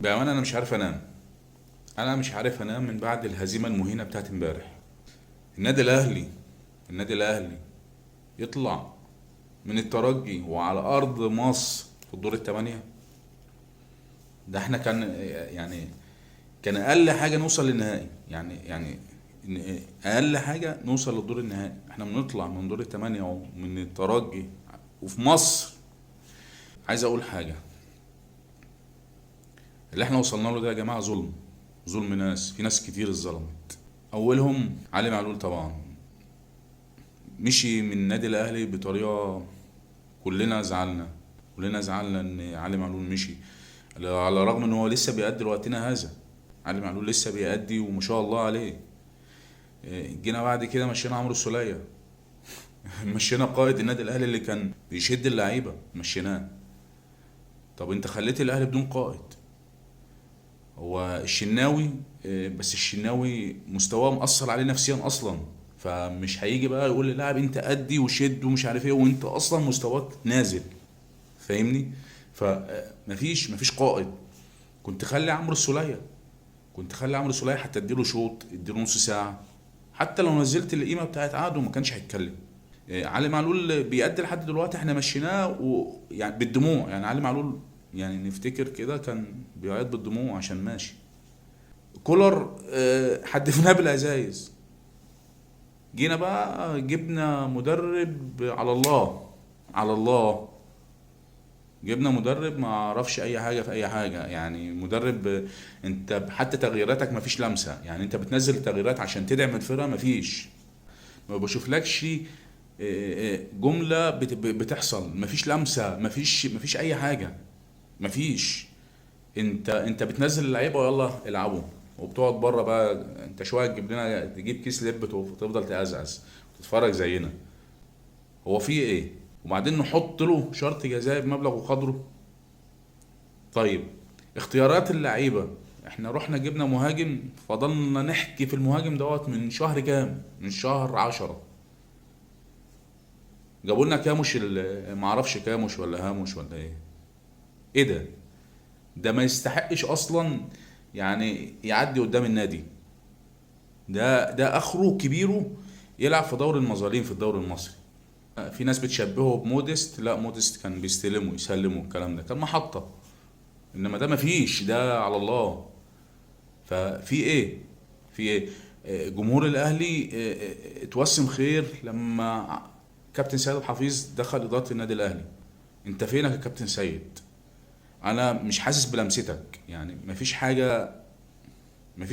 بأمانة أنا مش عارف أنام. أنا مش عارف أنام من بعد الهزيمة المهينة بتاعت امبارح. النادي الأهلي النادي الأهلي يطلع من الترجي وعلى أرض مصر في الدور الثمانية. ده احنا يعني كان أقل حاجة نوصل للنهائي، يعني أقل حاجة نوصل للدور النهائي. احنا بنطلع من دور الثمانية ومن الترجي وفي مصر. عايز أقول حاجة، اللي احنا وصلنا له ده يا جماعة ظلم. ظلم، في ناس كتير اتظلمت، اولهم علي معلول طبعا. مشي من النادي الاهلي بطريقه كلنا زعلنا. كلنا زعلنا ان علي معلول مشي، على الرغم ان هو لسه بيأدي لوقتنا هذا. علي معلول لسه بيأدي وما شاء الله عليه. جينا بعد كده مشينا عمرو السولية. مشينا قائد النادي الاهلي اللي كان بيشد اللعيبه، مشيناه. طب انت خليت الاهلي بدون قائد. هو الشناوي، بس الشناوي مستواه مأثر عليه نفسيا اصلا. فمش هيجي بقى يقول للاعب انت ادي وشد ومش عارف ايه وانت اصلا مستواك نازل. فاهمني؟ فمفيش قائد. كنت خلي عمرو السولية كنت خلي عمرو السولية حتى اديله شوط، اديله نص ساعة. حتى لو نزلت القيمة بتاعت عقده ما كانش هيتكلم. علي معلول بيأدي لحد دلوقتي، احنا مشيناه ويعني بالدموع. يعني علي معلول، يعني نفتكر كده كان بيعيط بالدموع عشان ماشي. كولر حدفناه بالازايز. جينا بقى جبنا مدرب على الله. على الله. جبنا مدرب ما عرفش اي حاجه في اي حاجه، يعني مدرب انت حتى تغييراتك ما فيش لمسه. يعني انت بتنزل تغييرات عشان تدعم الفرقه، ما فيش. ما بشوفلكش جمله بتحصل. ما فيش لمسه، ما فيش اي حاجه. ما فيش. انت بتنزل اللعيبه ويلا العبوا، وبتقعد بره بقى انت شويه تجيب لنا، تجيب كيس لب وتفضل تقزقز تتفرج زينا. هو في ايه؟ وبعدين نحط له شرط جزائي بمبلغ وقدره. طيب، اختيارات اللعيبه، احنا رحنا جبنا مهاجم، فضلنا نحكي في المهاجم دوت من شهر كام؟ من شهر 10. جابوا لنا كاموش معرفش كاموش ولا هاموش ولا ايه. ايه ده؟ ده ما يستحقش اصلا يعني يعدي قدام النادي. ده اخره كبيره يلعب في دوري المظالم في الدوري المصري. في ناس بتشبهه بموديست، لا موديست كان بيستلم ويسلم والكلام ده كان محطة. انما ده مفيش، ده على الله. ففي ايه؟ في ايه؟ جمهور الاهلي اتوسم خير لما كابتن سيد الحفيظ دخل اداره النادي الاهلي. انت فينك يا كابتن سيد؟ انا مش حاسس بلمستك. يعني مفيش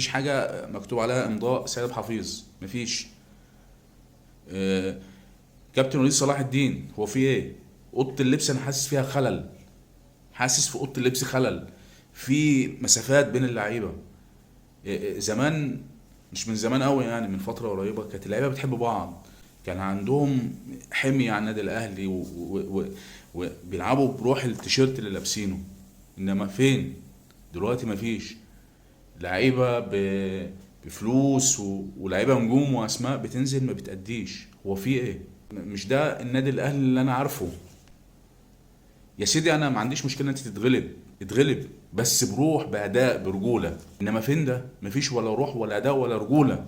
حاجه مكتوب عليها امضاء سيد الحفيظ. مفيش. آه، كابتن وليد صلاح الدين، هو في ايه؟ اوضه اللبس انا حاسس فيها خلل. حاسس في اوضه اللبس خلل. في مسافات بين اللعيبه. زمان، مش من زمان قوي، يعني من فتره قريبه كانت اللعيبه بتحب بعض. كان عندهم حميه على النادي الاهلي وبيلعبوا بروح التيشيرت اللي لابسينه. انما فين؟ دلوقتي مفيش. لعيبه بفلوس ولعيبه نجوم واسماء بتنزل ما بتأديش. هو في ايه؟ مش ده النادي الاهلي اللي انا عارفه. يا سيدي انا ما عنديش مشكله انت تتغلب، اتغلب بس بروح، باداء، برجوله. انما فين ده؟ مفيش ولا روح ولا اداء ولا رجوله.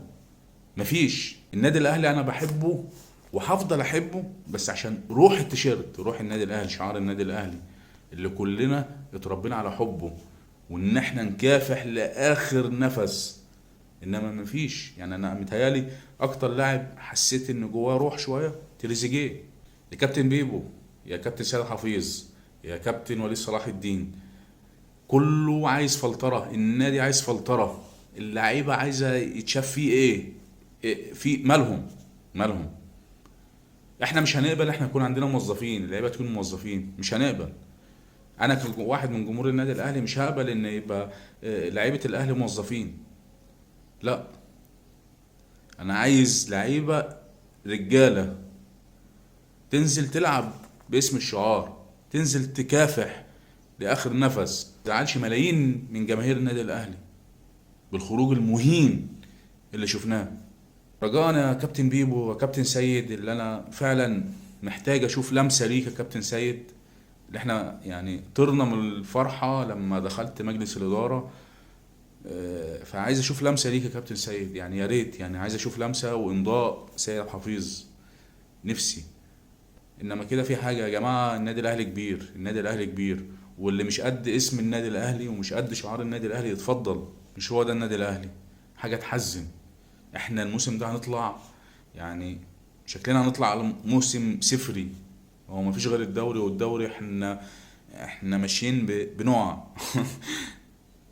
مفيش. النادي الاهلي انا بحبه وهفضل احبه، بس عشان روح التيشيرت، روح النادي الاهلي، شعار النادي الاهلي اللي كلنا اتربينا على حبه، وان احنا نكافح لاخر نفس. انما مفيش. يعني انا متهيالي اكتر لاعب حسيت ان جواه روح شويه تريزيجيه. يا كابتن بيبو، يا كابتن سيد حفيظ، يا كابتن وليد صلاح الدين، كله عايز فلترة. النادي عايز فلترة. اللعيبة عايزة يتشاف فيه ايه. في مالهم. احنا مش هنقبل احنا يكون عندنا موظفين، اللعيبة تكون موظفين. مش هنقبل. انا كواحد من جمهور النادي الاهلي مش هقبل ان يبقى لعيبة الاهلي موظفين. لا، انا عايز لعيبة رجالة تنزل تلعب باسم الشعار، تنزل تكافح لاخر نفس. زعلش ملايين من جماهير النادي الاهلي بالخروج المهين اللي شفناه. رجاء يا كابتن بيبو وكابتن سيد، اللي انا فعلا محتاج اشوف لمسه ليك يا كابتن سيد اللي احنا يعني طرنا من الفرحة لما دخلت مجلس الإدارة. فعايز اشوف لمسة ليك يا كابتن سيد، يعني يا ريت، يعني عايز اشوف لمسة وامضاء سيد حفيظ، نفسي. انما كده في حاجة يا جماعة، النادي الاهلي كبير، النادي الاهلي كبير، واللي مش قد اسم النادي الاهلي ومش قد شعار النادي الاهلي يتفضل، مش هو ده النادي الاهلي. حاجة تحزن. احنا الموسم ده هنطلع، يعني شكلنا هنطلع على موسم صفري. هو مفيش غير الدوري، والدوري احنا ماشيين بنقع.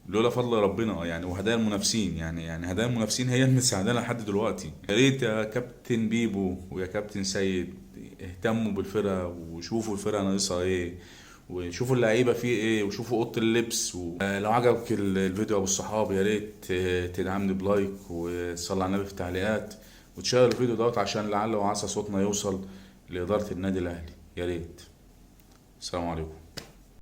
لولا فضل ربنا يعني، وهدايا المنافسين، يعني هدايا المنافسين هي اللي مساعدانا لحد دلوقتي. يا ريت يا كابتن بيبو ويا كابتن سيد اهتموا بالفرقة، وشوفوا الفرقة ناقصها ايه، وشوفوا اللعيبة فيه ايه، وشوفوا اوضة اللبس لو عجبك الفيديو يا ابو الصحاب، يا ريت تدعمني بلايك وتصلي على النبي في التعليقات، وتشير الفيديو دوت عشان لعل وعسى صوتنا يوصل لإدارة النادي الأهلي. يا ريت. السلام عليكم.